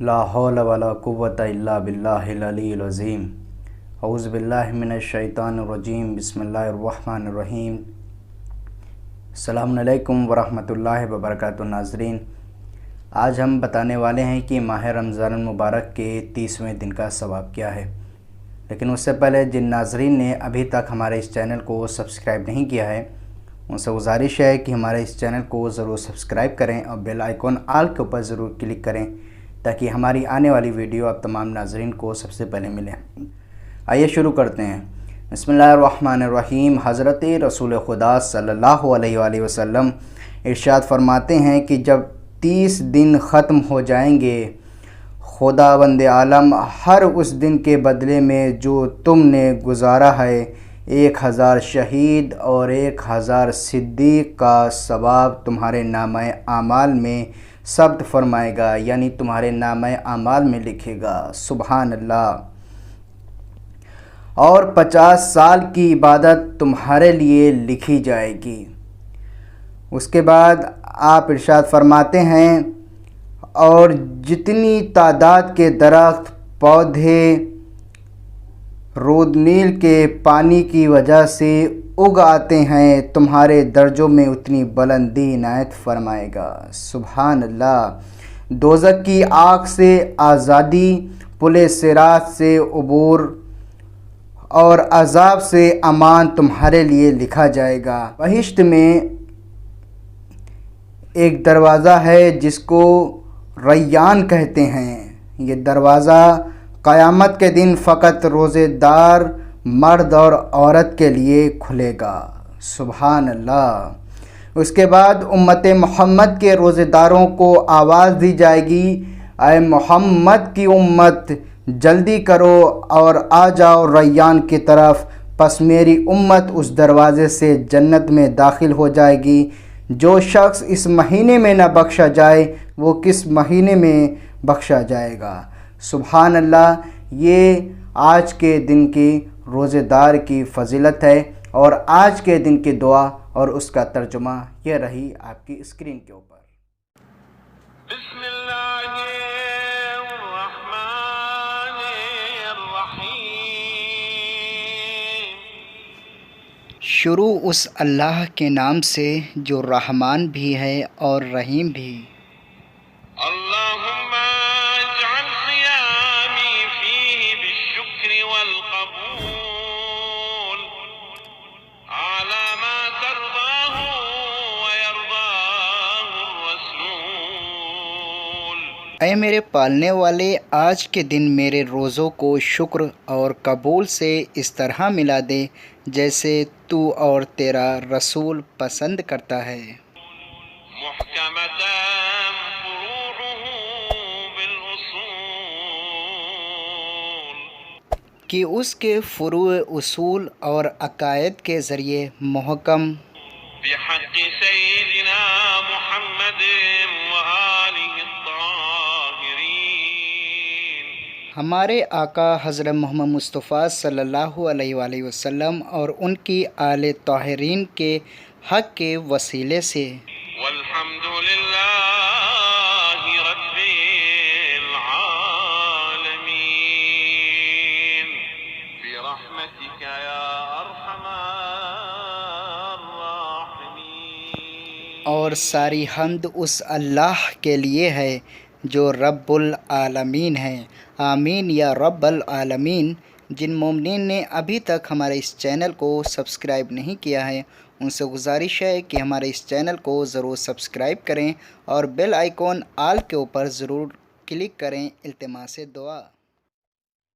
لا حول ولا قوة الا باللہ العلی العظیم۔ اعوذ باللہ من الشیطان الرجیم، بسم اللہ الرحمن الرحیم۔ السلام علیکم ورحمۃ اللہ وبرکاتہ۔ ناظرین، آج ہم بتانے والے ہیں کہ ماہ رمضان المبارک کے 30ویں دن کا ثواب کیا ہے، لیکن اس سے پہلے جن ناظرین نے ابھی تک ہمارے اس چینل کو سبسکرائب نہیں کیا ہے ان سے گزارش ہے کہ ہمارے اس چینل کو ضرور سبسکرائب کریں اور بیل آئیکن آل کے اوپر ضرور کلک کریں تاکہ ہماری آنے والی ویڈیو اب تمام ناظرین کو سب سے پہلے ملے۔ آئیے شروع کرتے ہیں۔ بسم اللہ الرحمن الرحیم۔ حضرت رسول خدا صلی اللہ علیہ وآلہ وسلم ارشاد فرماتے ہیں کہ جب 30 دن ختم ہو جائیں گے، خداوند عالم ہر اس دن کے بدلے میں جو تم نے گزارا ہے 1000 شہید اور 1000 صدیق کا ثواب تمہارے نامہ اعمال میں ثبت فرمائے گا، یعنی تمہارے نامہ اعمال میں لکھے گا۔ سبحان اللہ۔ اور 50 سال کی عبادت تمہارے لیے لکھی جائے گی۔ اس کے بعد آپ ارشاد فرماتے ہیں اور جتنی تعداد کے درخت پودے رود نیل کے پانی کی وجہ سے اگ آتے ہیں تمہارے درجوں میں اتنی بلندی عنایت فرمائے گا۔ سبحان اللہ۔ دوزخ کی آگ سے آزادی، پل صراط سے عبور اور عذاب سے امان تمہارے لیے لکھا جائے گا۔ بہشت میں ایک دروازہ ہے جس کو ریان کہتے ہیں۔ یہ دروازہ قیامت کے دن فقط روزے دار مرد اور عورت کے لیے کھلے گا۔ سبحان اللہ۔ اس کے بعد امت محمد کے روزے داروں کو آواز دی جائے گی، اے محمد کی امت، جلدی کرو اور آ جاؤ ریان کی طرف۔ پس میری امت اس دروازے سے جنت میں داخل ہو جائے گی۔ جو شخص اس مہینے میں نہ بخشا جائے وہ کس مہینے میں بخشا جائے گا۔ سبحان اللہ۔ یہ آج کے دن کی روزے دار کی فضیلت ہے، اور آج کے دن کی دعا اور اس کا ترجمہ یہ رہی آپ کی اسکرین کے اوپر۔ بسم اللہ الرحمن الرحیم۔ شروع اس اللہ کے نام سے جو رحمان بھی ہے اور رحیم بھی۔ اللہم اجعل قیامی فیہ بالشکر والقبول على ما ترضاه ويرضاه الرسول۔ اے میرے پالنے والے، آج کے دن میرے روزوں کو شکر اور قبول سے اس طرح ملا دے جیسے تو اور تیرا رسول پسند کرتا ہے۔ محکمۃ فروعہ بالاصول، کہ اس کے فروع اصول اور عقائد کے ذریعے محکم بحق سیدنا محمد وآلہ الطاہرین۔ ہمارے آقا حضرت محمد مصطفیٰ صلی اللہ علیہ وآلہ وسلم اور ان کی آل طاہرین کے حق کے وسیلے سے۔ والحمد للہ رب العالمین برحمتک یا ارحم الراحمین۔ اور ساری حمد اس اللہ کے لیے ہے جو رب العالمین ہے۔ آمین یا رب العالمین۔ جن مومنین نے ابھی تک ہمارے اس چینل کو سبسکرائب نہیں کیا ہے ان سے گزارش ہے کہ ہمارے اس چینل کو ضرور سبسکرائب کریں اور بیل آئیکن آل کے اوپر ضرور کلک کریں۔ التماس دعا۔